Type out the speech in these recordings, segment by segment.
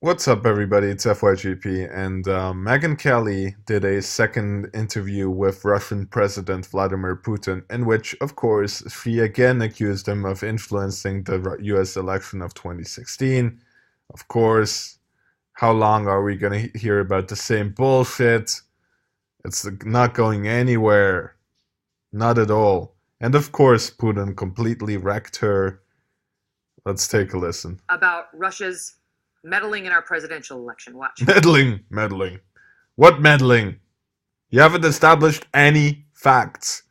What's up, everybody? It's FYGP, and Megyn Kelly did a second interview with Russian President Vladimir Putin, in which, of course, she again accused him of influencing the US election of 2016. Of course, how long are we going to hear about the same bullshit? It's not going anywhere. Not at all. And of course, Putin completely wrecked her. Let's take a listen. About Russia's meddling in our presidential election. Watch. Meddling. What meddling? You haven't established any facts.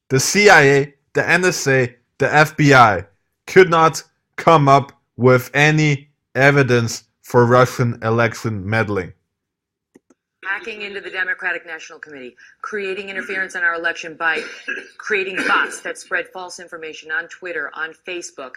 The CIA, the NSA, the FBI could not come up with any evidence for Russian election meddling. Hacking into the Democratic National Committee, creating interference in our election by creating bots that spread false information on Twitter, on Facebook,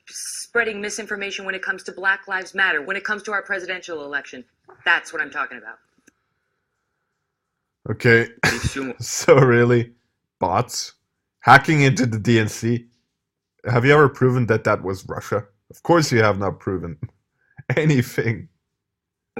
spreading misinformation when it comes to Black Lives Matter, when it comes to our presidential election. That's what I'm talking about. Okay, so really, bots? Hacking into the DNC? Have you ever proven that that was Russia? Of course you have not proven anything.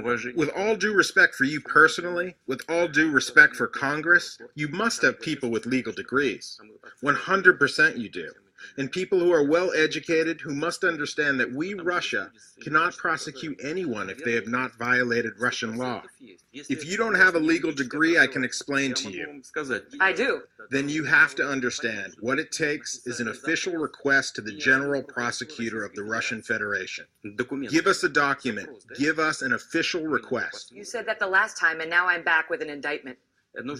With all due respect for you personally, with all due respect for Congress, you must have people with legal degrees. 100% you do. And people who are well educated, who must understand that we, Russia, cannot prosecute anyone if they have not violated Russian law. If you don't have a legal degree, I can explain to you. I do. Then you have to understand what it takes is an official request to the General Prosecutor of the Russian Federation. Give us a document. Give us an official request. You said that the last time, and now I'm back with an indictment.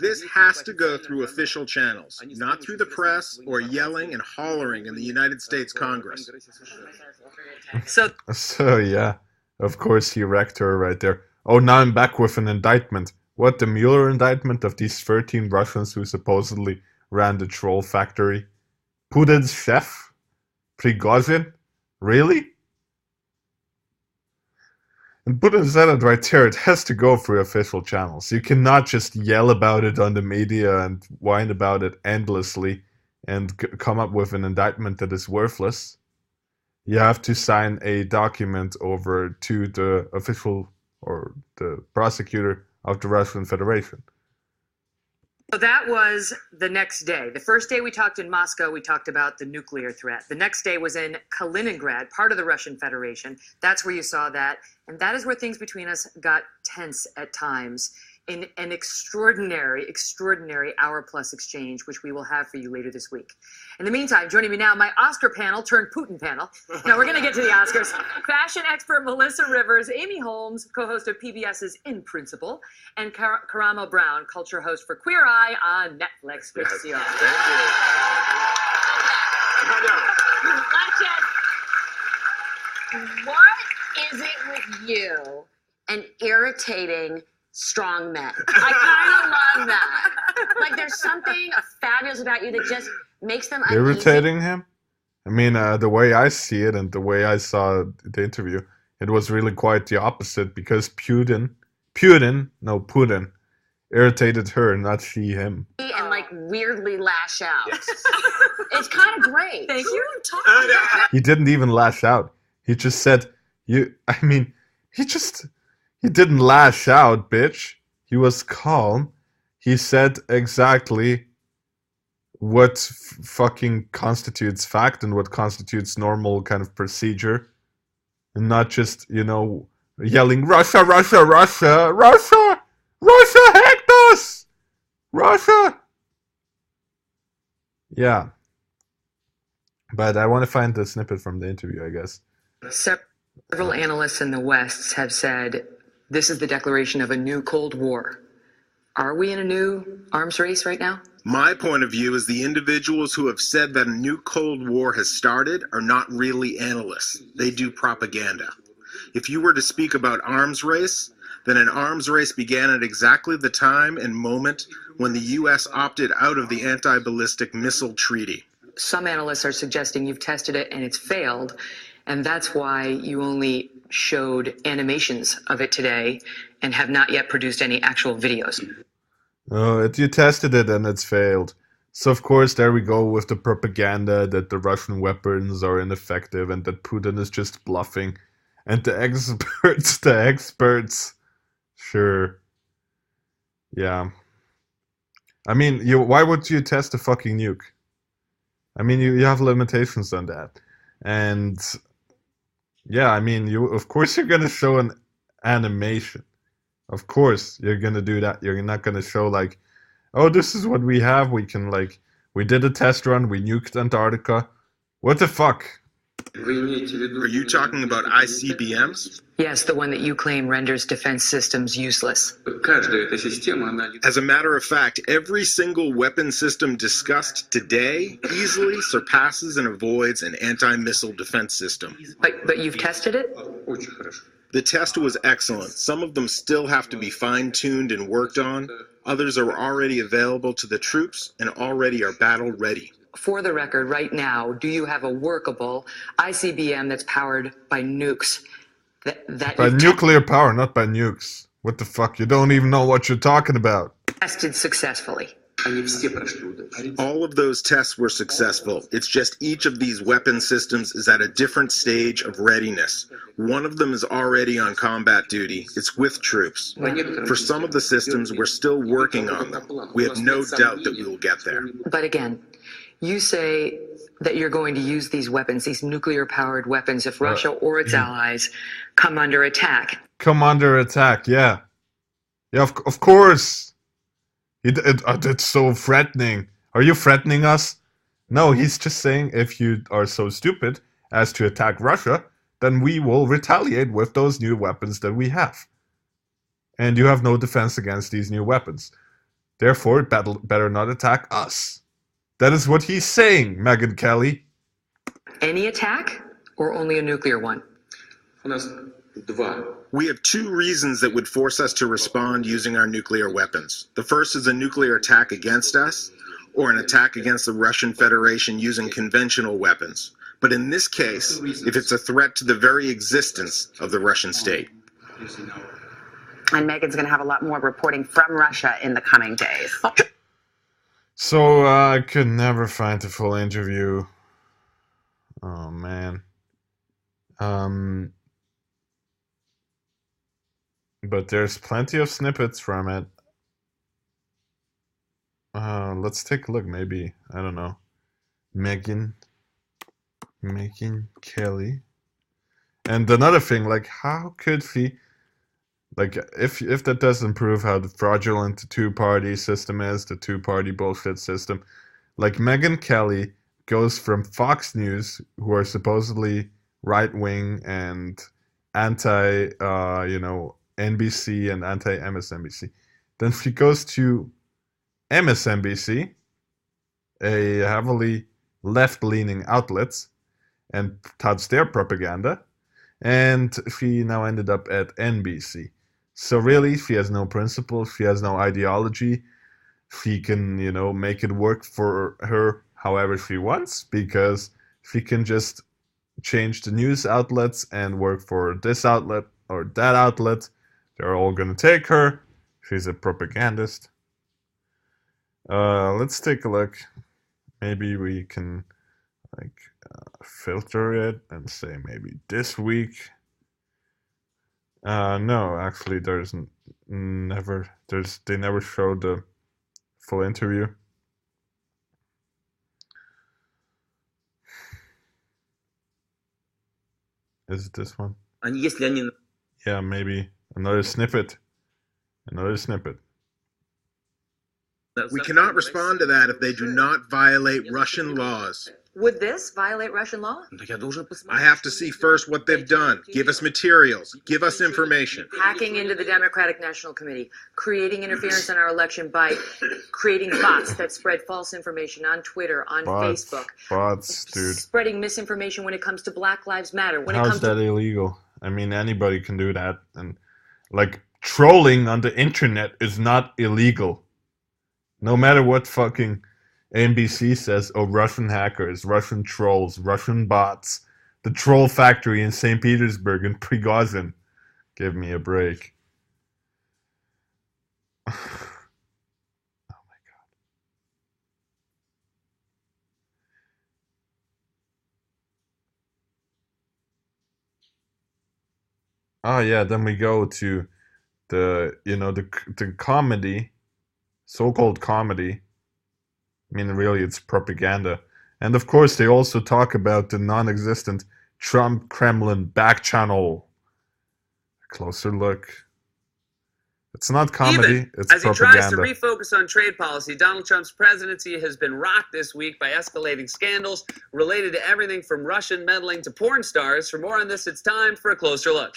This has to go through official channels, not through the press or yelling and hollering in the United States Congress. So yeah, of course he wrecked her right there. Oh, now I'm back with an indictment. What, the Mueller indictment of these 13 Russians who supposedly ran the troll factory? Putin's chef? Prigozhin? Really? And Putin said it right there, it has to go through official channels. You cannot just yell about it on the media and whine about it endlessly and come up with an indictment that is worthless. You have to sign a document over to the official or the prosecutor of the Russian Federation. So that was the next day. The first day we talked in Moscow, we talked about the nuclear threat. The next day was in Kaliningrad, part of the Russian Federation. That's where you saw that. And that is where things between us got tense at times in an extraordinary hour-plus exchange, which we will have for you later this week. In the meantime, joining me now, my Oscar panel turned Putin panel. Now, we're going to get to the Oscars. Fashion expert Melissa Rivers, Amy Holmes, co-host of PBS's In Principle, and Karamo Brown, culture host for Queer Eye on Netflix. Good to see you all. What is it with you and irritating strong men? I kind of love that. Like, there's something fabulous about you that just makes them uneasy. Irritating him? I mean, the way I see it and the way I saw the interview, it was really quite the opposite because Putin irritated her, not she him. And like weirdly lash out. It's kind of great. Thank you. He didn't even lash out. He just said, he didn't lash out, bitch. He was calm. He said exactly what fucking constitutes fact and what constitutes normal kind of procedure. And not just, yelling, Russia, Russia, Russia, Russia, Russia hacked us! Russia! Yeah. But I want to find the snippet from the interview, I guess. Several analysts in the West have said this is the declaration of a new Cold War. Are we in a new arms race right now? My point of view is the individuals who have said that a new Cold War has started are not really analysts. They do propaganda. If you were to speak about arms race, then an arms race began at exactly the time and moment when the U.S. opted out of the anti-ballistic missile treaty. Some analysts are suggesting you've tested it and it's failed, and that's why you only showed animations of it today and have not yet produced any actual videos. Oh, you tested it and it's failed. So of course there we go with the propaganda that the Russian weapons are ineffective and that Putin is just bluffing. And the experts, sure, yeah. I mean, why would you test a fucking nuke? I mean, you have limitations on that, and yeah, I mean, you of course you're gonna show an animation. Of course you're gonna do that. You're not gonna show like, oh, this is what we have. We can like, we did a test run. We nuked Antarctica. What the fuck? Are you talking about ICBMs? Yes, the one that you claim renders defense systems useless. As a matter of fact, every single weapon system discussed today easily surpasses and avoids an anti-missile defense system. But you've tested it? The test was excellent. Some of them still have to be fine-tuned and worked on. Others are already available to the troops and already are battle ready. For the record, right now, do you have a workable ICBM that's powered by nukes? By nuclear power, not by nukes. What the fuck? You don't even know what you're talking about. Tested successfully. All of those tests were successful. It's just each of these weapon systems is at a different stage of readiness. One of them is already on combat duty. It's with troops. For some of the systems, we're still working on them. We have no doubt that we will get there. But again, you say that you're going to use these weapons, these nuclear-powered weapons, if Russia or its allies come under attack. Come under attack, yeah. Yeah, of course. It's so threatening. Are you threatening us? No, he's just saying if you are so stupid as to attack Russia, then we will retaliate with those new weapons that we have. And you have no defense against these new weapons. Therefore, better not attack us. That is what he's saying, Megyn Kelly. Any attack or only a nuclear one? We have two reasons that would force us to respond using our nuclear weapons. The first is a nuclear attack against us, or an attack against the Russian Federation using conventional weapons. But in this case, if it's a threat to the very existence of the Russian state. And Megyn's going to have a lot more reporting from Russia in the coming days. So I could never find the full interview. Oh man. But there's plenty of snippets from it. Let's take a look. Maybe, I don't know. Megyn Kelly. And another thing, like, how could she, like, if that doesn't prove how fraudulent the two-party system is, the two-party bullshit system, like, Megyn Kelly goes from Fox News, who are supposedly right-wing and anti, NBC and anti-MSNBC. Then she goes to MSNBC, a heavily left-leaning outlet, and touts their propaganda. And she now ended up at NBC. So really, she has no principles, she has no ideology. She can, make it work for her however she wants, because she can just change the news outlets and work for this outlet or that outlet. They're all gonna take her. She's a propagandist. Let's take a look. Maybe we can filter it and say maybe this week. No, actually, they never showed the full interview. Is it this one? Yeah, maybe another snippet. We cannot respond to that if they do not violate Russian laws. Would this violate Russian law? I have to see first what they've done. Give us materials. Give us information. Hacking into the Democratic National Committee, creating interference in our election by creating bots that spread false information on Twitter, on Facebook. Bots, dude. Spreading misinformation when it comes to Black Lives Matter. How's that illegal? I mean, anybody can do that. And, trolling on the internet is not illegal. No matter what fucking NBC says, Russian hackers, Russian trolls, Russian bots, the troll factory in St. Petersburg and Prigozhin. Give me a break. Oh my god. Oh yeah, then we go to the comedy, so-called comedy. I mean, really, it's propaganda. And of course, they also talk about the non-existent Trump Kremlin back channel. A closer look. It's not comedy, Even it's as he tries to propaganda. refocus on trade policy, Donald Trump's presidency has been rocked this week by escalating scandals related to everything from Russian meddling to porn stars. For more on this, it's time for a closer look.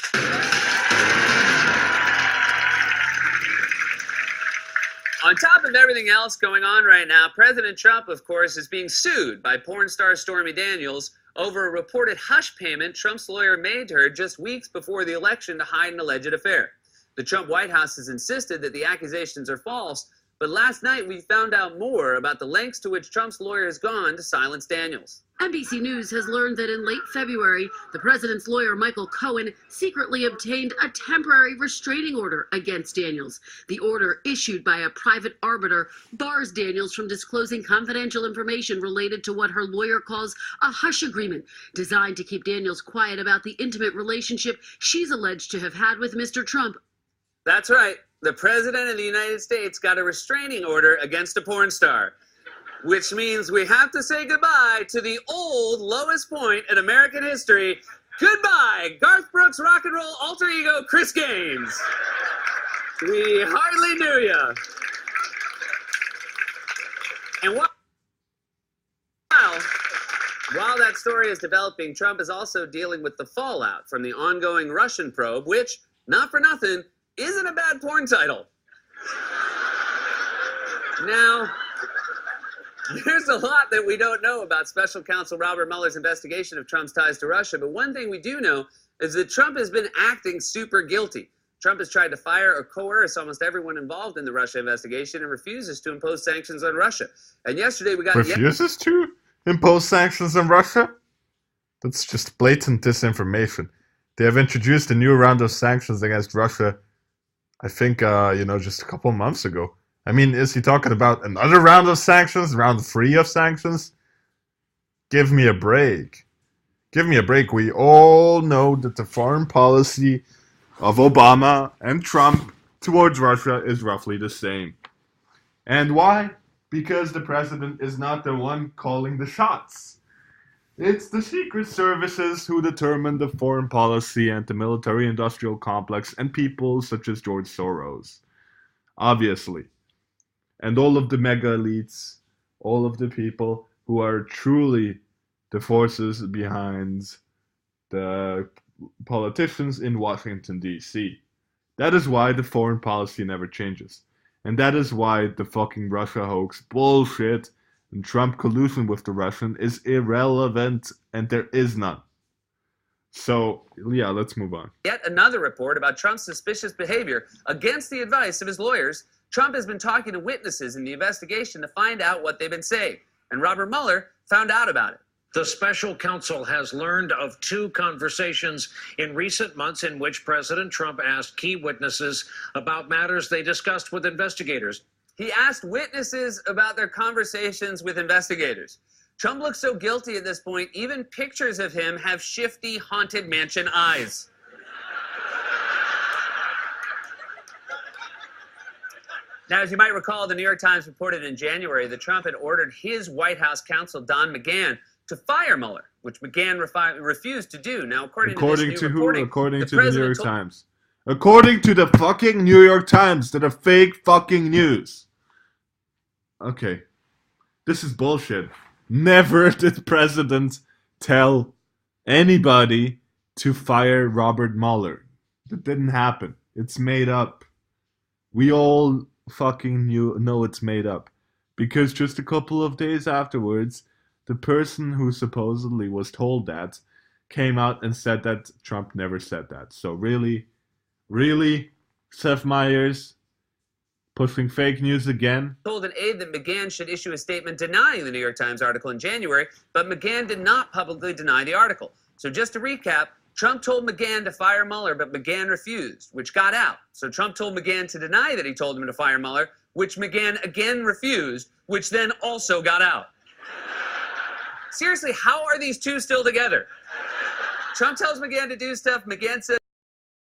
On top of everything else going on right now, President Trump, of course, is being sued by porn star Stormy Daniels over a reported hush payment Trump's lawyer made to her just weeks before the election to hide an alleged affair. The Trump White House has insisted that the accusations are false, but last night we found out more about the lengths to which Trump's lawyer has gone to silence Daniels. NBC News has learned that in late February, the president's lawyer, Michael Cohen, secretly obtained a temporary restraining order against Daniels. The order, issued by a private arbiter, bars Daniels from disclosing confidential information related to what her lawyer calls a hush agreement, designed to keep Daniels quiet about the intimate relationship she's alleged to have had with Mr. Trump. That's right. The president of the United States got a restraining order against a porn star, which means we have to say goodbye to the old lowest point in American history. Goodbye, Garth Brooks' rock and roll alter ego, Chris Gaines. We hardly knew ya. And while that story is developing, Trump is also dealing with the fallout from the ongoing Russian probe, which, not for nothing, isn't a bad porn title. Now, there's a lot that we don't know about Special Counsel Robert Mueller's investigation of Trump's ties to Russia, but one thing we do know is that Trump has been acting super guilty. Trump has tried to fire or coerce almost everyone involved in the Russia investigation and refuses to impose sanctions on Russia. And yesterday we got... Refuses to impose sanctions on Russia? That's just blatant disinformation. They have introduced a new round of sanctions against Russia, I think, just a couple months ago. I mean, is he talking about another round of sanctions? Round 3 of sanctions? Give me a break. Give me a break. We all know that the foreign policy of Obama and Trump towards Russia is roughly the same. And why? Because the president is not the one calling the shots. It's the secret services who determine the foreign policy and the military-industrial complex and people such as George Soros. Obviously. And all of the mega elites, all of the people who are truly the forces behind the politicians in Washington, D.C. That is why the foreign policy never changes. And that is why the fucking Russia hoax bullshit and Trump collusion with the Russian is irrelevant, and there is none. So, yeah, let's move on. Yet another report about Trump's suspicious behavior against the advice of his lawyers. Trump has been talking to witnesses in the investigation to find out what they've been saying, and Robert Mueller found out about it. The special counsel has learned of 2 conversations in recent months in which President Trump asked key witnesses about matters they discussed with investigators. He asked witnesses about their conversations with investigators. Trump looks so guilty at this point, even pictures of him have shifty, haunted mansion eyes. Now, as you might recall, the New York Times reported in January that Trump had ordered his White House counsel, Don McGahn, to fire Mueller, which McGahn refused to do. Now, according to this new reporting, according to the New York Times. According to the fucking New York Times, to the fake fucking news. Okay. This is bullshit. Never did the president tell anybody to fire Robert Mueller. That didn't happen. It's made up. We all fucking know it's made up. Because just a couple of days afterwards, the person who supposedly was told that came out and said that Trump never said that. So really, Seth Meyers pushing fake news again. Told an aide that McGahn should issue a statement denying the New York Times article in January, but McGahn did not publicly deny the article. So just to recap, Trump told McGahn to fire Mueller, but McGahn refused, which got out. So Trump told McGahn to deny that he told him to fire Mueller, which McGahn again refused, which then also got out. Seriously, how are these two still together? Trump tells McGahn to do stuff, McGahn says